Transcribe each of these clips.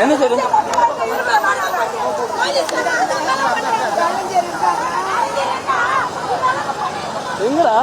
என்ன சரி எங்கடா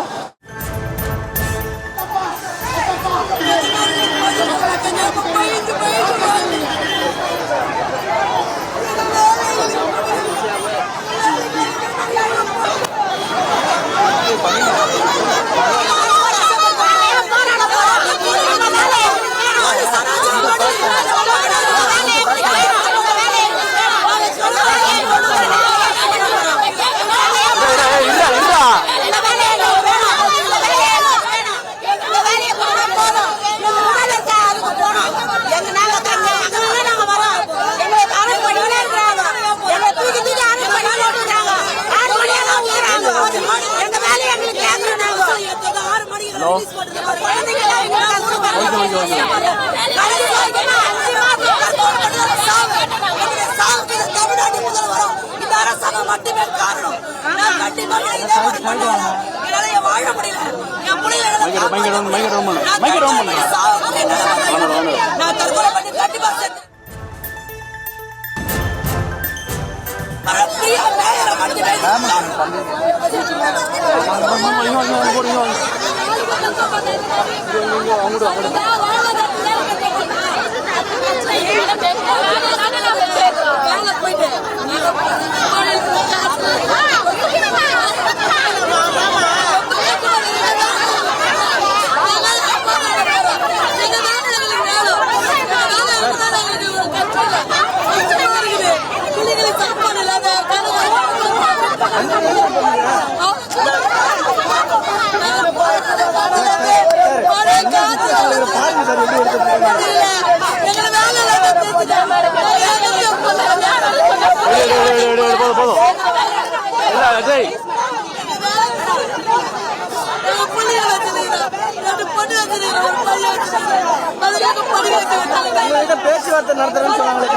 பேச்சுவார்த்தை நடத்துறேன்னு சொன்னாங்களே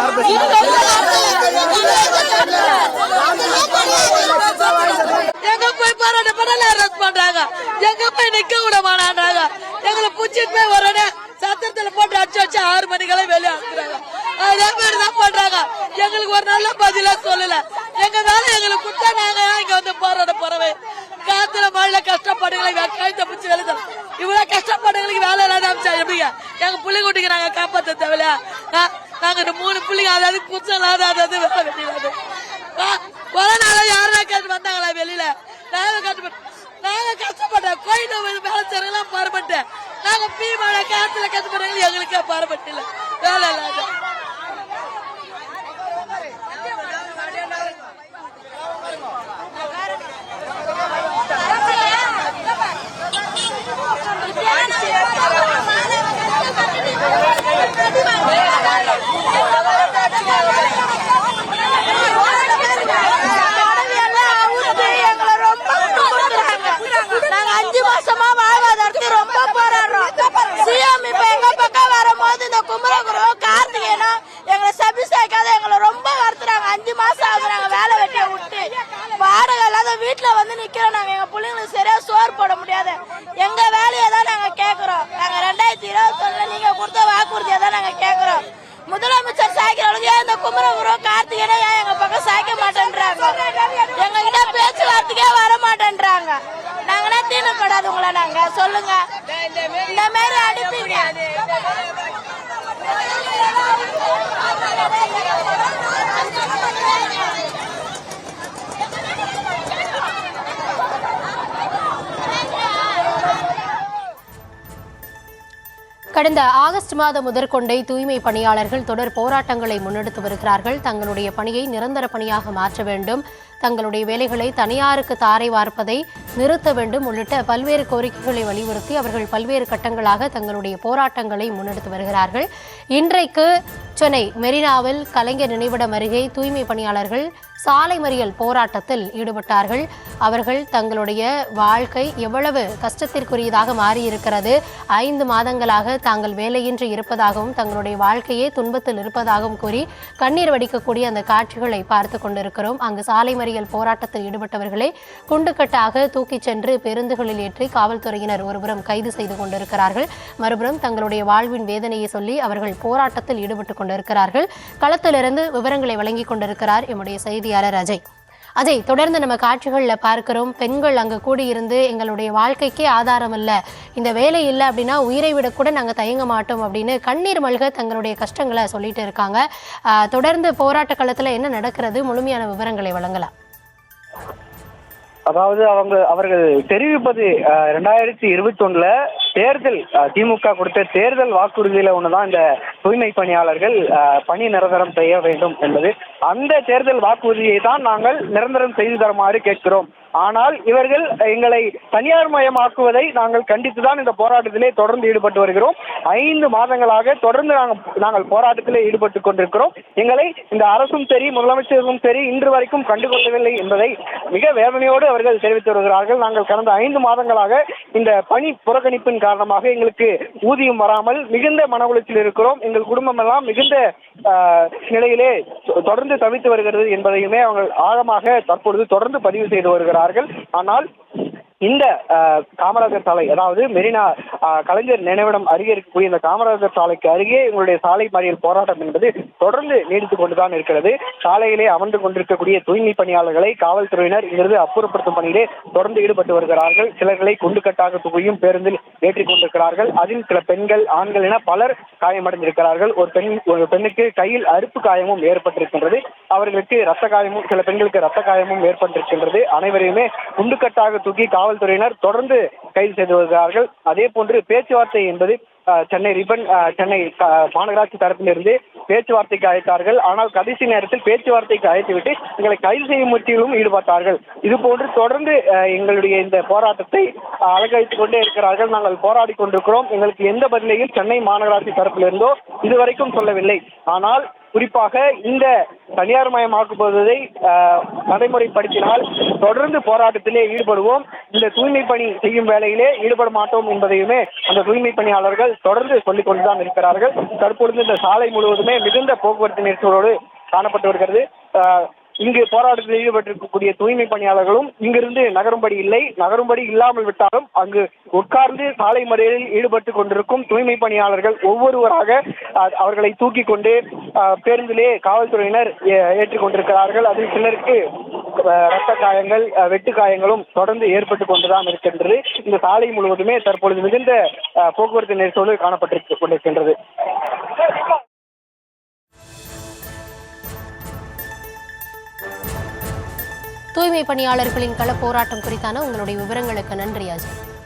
எங்க போய் போராட்ட பண்ணல அரெஸ்ட் பண்றாங்க, எங்க போய் நிக்க விட மாட்டாங்க. எங்களை புடிச்சிட்டு போய் உடனே சத்திரத்துல போட்டு அடிச்சு 6 மணிக்கெல்லாம் வெளியே அனுப்புறாங்க. அதே மாதிரி தான் பண்றாங்க. எங்களுக்கு ஒரு நல்ல பதிலா சொல்லல. எங்க வேலை எங்களுக்கு கொடுத்தா நாங்க இங்க வந்து போராட போறவே. காத்துல மழையில கஷ்டப்படுங்களை கழுத்தை பிடிச்சி எழுதணும். இவ்வளவு கஷ்டப்படுங்களுக்கு வேலை இல்லாத அமைச்சா எப்படிங்க? எங்க புள்ளிக்குட்டிக்கு நாங்க காப்பாற்ற தேவையில்லையா? நாங்க 3 புள்ளிங்க அதாவது குச்சம் இல்லாத அதாவது வேலை வெட்டிடாது. கொரோனால யாருன்னா கேட்டு வந்தாங்களா வெளியில? நாங்க கஷ்டப்பட்டோம். கோயில வேலை செய்யலாம் பாரப்பட்டேன். நாங்க பீமான காத்துல கஷ்டப்படுறவங்க எங்களுக்கே பாரப்பட்டு இல்ல வேலை இல்லாத. நாங்க 5 மாசமா வாழ்வாதாரத்தை ரொம்ப போராடுறோம். சிஎம் இப்ப எங்க பக்கம் வரும்போது இந்த குமரகுரு கார்த்திகேயனும் எங்களை சபிசாய்க்காத எங்களை ரொம்ப வருத்துறாங்க. 5 மாசம் ஆகுது நாங்க வேலை வெட்டிய விட்டு வாடகை இல்லாத வீட்டுல வந்து நிக்கிறோம். நாங்க எங்க பிள்ளைங்களுக்கு சரியா சோறு போட முடியாது. எங்க வேலையை தான் நாங்க கேக்குறோம். நாங்க 2021 நீங்க கொடுத்த வாக்குறுதியை தான் நாங்க கேக்குறோம். முதலமைச்சர் சாய்க்கிறவங்க இந்த குமரகுரு கார்த்திகேயனை ஏன் எங்க பக்கம் சாய்க்க மாட்டேன்றாங்க? எங்க கிட்ட பேச்சுவார்த்தைக்கே வர மாட்டேன்றாங்க. நாங்கன்னா தீனப்படாது உங்களை நாங்க சொல்லுங்க. இந்த மாதிரி அடிப்பீங்க. கடந்த ஆகஸ்ட் மாதம் முதற்கொண்டே தூய்மை பணியாளர்கள் தொடர் போராட்டங்களை முன்னெடுத்து வருகிறார்கள். தங்களுடைய பணியை நிரந்தர பணியாக மாற்ற வேண்டும், தங்களுடைய வேலைகளை தனியாருக்கு தாரை வார்ப்பதை நிறுத்த வேண்டும் உள்ளிட்ட பல்வேறு கோரிக்கைகளை வலியுறுத்தி அவர்கள் பல்வேறு கட்டங்களாக தங்களுடைய போராட்டங்களை முன்னெடுத்து வருகிறார்கள். இன்றைக்கு சென்னை மெரினாவில் கலைஞர் நினைவிடம் அருகே தூய்மை பணியாளர்கள் சாலை மறியல் போராட்டத்தில் ஈடுபட்டார்கள். அவர்கள் தங்களுடைய வாழ்க்கை எவ்வளவு கஷ்டத்திற்குரியதாக மாறியிருக்கிறது, 5 மாதங்களாக தாங்கள் வேலையின்றி இருப்பதாகவும் தங்களுடைய வாழ்க்கையே துன்பத்தில் இருப்பதாகவும் கூறி கண்ணீர் வடிக்கக்கூடிய அந்த காட்சிகளை பார்த்து கொண்டிருக்கிறோம். அங்கு சாலை மறியல் போராட்டத்தில் ஈடுபட்டவர்களை குண்டுக்கட்டாக தூக்கிச் சென்று பேருந்துகளில் ஏற்றி காவல்துறையினர் ஒருபுறம் கைது செய்து கொண்டிருக்கிறார்கள். மறுபுறம் தங்களுடைய வாழ்வின் வேதனையை சொல்லி அவர்கள் போராட்டத்தில் ஈடுபட்டுக் கொண்டிருக்கிறார்கள். களத்திலிருந்து விவரங்களை வழங்கிக் கொண்டிருக்கிறார் எம்முடைய செய்தியாளர் அஜய். அஜய், தொடர்ந்து நம்ம காட்சிகளில் பார்க்கிறோம், பெண்கள் அங்கே கூடியிருந்து எங்களுடைய வாழ்க்கைக்கே ஆதாரம் இல்லை, இந்த வேலை இல்லை அப்படின்னா உயிரை விட கூட நாங்கள் தயங்க மாட்டோம் அப்படின்னு கண்ணீர் மல்க தங்களுடைய கஷ்டங்களை சொல்லிட்டு இருக்காங்க. தொடர்ந்து போராட்ட களத்தில் என்ன நடக்கிறது, முழுமையான விவரங்களை வழங்கலாம். அதாவது அவர்கள் தெரிவிப்பது 2021 தேர்தல் திமுக கொடுத்த தேர்தல் வாக்குறுதியில ஒண்ணுதான் இந்த தூய்மை பணியாளர்கள் பணி நிரந்தரம் செய்ய வேண்டும் என்பது. அந்த தேர்தல் வாக்குறுதியை தான் நாங்கள் நிரந்தரம் செய்து தருமாறு கேட்கிறோம். ஆனால் இவர்கள் எங்களை தனியார் மயமாக்குவதை நாங்கள் கண்டித்துதான் இந்த போராட்டத்திலே தொடர்ந்து ஈடுபட்டு வருகிறோம். 5 மாதங்களாக தொடர்ந்து நாங்கள் போராட்டத்திலே ஈடுபட்டு கொண்டிருக்கிறோம். எங்களை இந்த அரசும் சரி முதலமைச்சரும் சரி இன்று வரைக்கும் கண்டுகொள்ளவில்லை என்பதை மிக வேதனையோடு அவர்கள் தெரிவித்து வருகிறார்கள். நாங்கள் கடந்த 5 மாதங்களாக இந்த பணி புறக்கணிப்பின் காரணமாக எங்களுக்கு ஊதியம் வராமல் மிகுந்த மன உளைச்சல் இருக்கிறோம். எங்கள் குடும்பம் எல்லாம் மிகுந்த நிலையிலே தொடர்ந்து தவித்து வருகிறது என்பதையுமே அவங்க ஆழமாக தற்பொழுது தொடர்ந்து பதிவு செய்து வருகிறார்கள். ஆனால் இந்த காமராஜர் சாலை, அதாவது மெரினா கலைஞர் நினைவிடம் அருகே இருக்கக்கூடிய இந்த காமராஜர் சாலைக்கு அருகே எங்களுடைய சாலை மறியல் போராட்டம் என்பது தொடர்ந்து நீடித்துக் கொண்டுதான் இருக்கிறது. சாலையிலே அமர்ந்து கொண்டிருக்கக்கூடிய தூய்மை பணியாளர்களை காவல்துறையினர் இங்கிருந்து அப்புறப்படுத்தும் பணியிலே தொடர்ந்து ஈடுபட்டு வருகிறார்கள். சிலர்களை குண்டுக்கட்டாக தூக்கியும் பேருந்தில் ஏற்றிக் கொண்டிருக்கிறார்கள். அதில் சில பெண்கள், ஆண்கள் என பலர் காயமடைந்திருக்கிறார்கள். ஒரு பெண்ணுக்கு கையில் அறுப்பு காயமும் ஏற்பட்டிருக்கின்றது. அவர்களுக்கு ரத்த காயமும், சில பெண்களுக்கு ரத்த காயமும் ஏற்பட்டிருக்கின்றது. அனைவரையுமே குண்டுக்கட்டாக தூக்கி காவல்துறையினர் தொடர்ந்து கைது செய்து வருகிறார்கள். அதே போன்று பேச்சுவார்த்தை என்பது சென்னை மாநகராட்சி தரப்பிலிருந்து பேச்சுவார்த்தைக்கு அழைத்தார்கள். ஆனால் கடைசி நேரத்தில் பேச்சுவார்த்தைக்கு அழைத்துவிட்டு எங்களை கைது செய்யும் முயற்சியிலும் ஈடுபட்டார்கள். இது போன்று தொடர்ந்து எங்களுடைய இந்த போராட்டத்தை அலங்கரித்துக் கொண்டே இருக்கிறார்கள். நாங்கள் போராடி கொண்டிருக்கிறோம். எங்களுக்கு எந்த பதிலையும் சென்னை மாநகராட்சி தரப்பிலிருந்தோ இதுவரைக்கும் சொல்லவில்லை. ஆனால் குறிப்பாக இந்த தனியார் மயமாக்குவதை நடைமுறைப்படுத்தினால் தொடர்ந்து போராட்டத்திலே ஈடுபடுவோம். இந்த தூய்மை பணி செய்யும் வேலையிலே ஈடுபட மாட்டோம் என்பதையுமே அந்த தூய்மை பணியாளர்கள் தொடர்ந்து சொல்லிக் கொண்டுதான் இருக்கிறார்கள். தற்பொழுது இந்த சாலை முழுவதுமே மிகுந்த போக்குவரத்து நெரிசலோடு காணப்பட்டு வருகிறது. இங்கு போராட்டத்தில் ஈடுபட்டிருக்கக்கூடிய தூய்மை பணியாளர்களும் இங்கிருந்து நகரும்படி இல்லாமல் விட்டாலும் அங்கு உட்கார்ந்து சாலை மறியலில் ஈடுபட்டு கொண்டிருக்கும் தூய்மை பணியாளர்கள் ஒவ்வொருவராக அவர்களை தூக்கி கொண்டு பேருந்திலே காவல்துறையினர் ஏற்றிக் கொண்டிருக்கிறார்கள். அதில் சிலருக்கு ரத்த காயங்கள், வெட்டு காயங்களும் தொடர்ந்து ஏற்பட்டு கொண்டுதான் இருக்கின்றது. இந்த சாலை முழுவதுமே தற்பொழுது மிகுந்த போக்குவரத்து நெரிசலோடு காணப்பட்டு கொண்டிருக்கின்றது. தூய்மை பணியாளர்களின் கள போராட்டம் குறித்தான உங்களுடைய விவரங்களுக்கு நன்றி அஜய்.